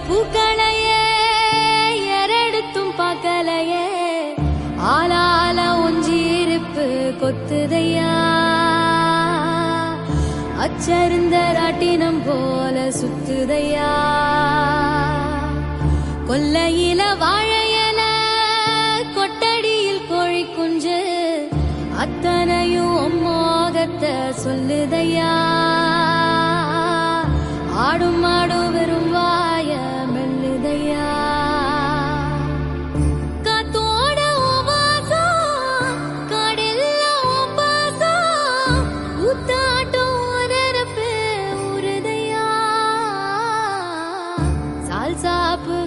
பூக்களையே எரடுத்தும் பார்க்கலையே ஆளால ஒஞ்சிருப்பு கொத்துதையா அச்சருந்த ராட்டினம் போல சுத்துதையா கொல்லையில வாழையல கொட்டடியில் கோழி குஞ்சு அத்தனையும் மோகத்தை சொல்லுதையா ஆடும் மாடும் வெறும் வாய மெல்லுதையா காத்தோட வாசம் காடெல்லாம் பாசம் ஊத்தாட்டம் நெருப்பு உருதையா சால் சாப்பு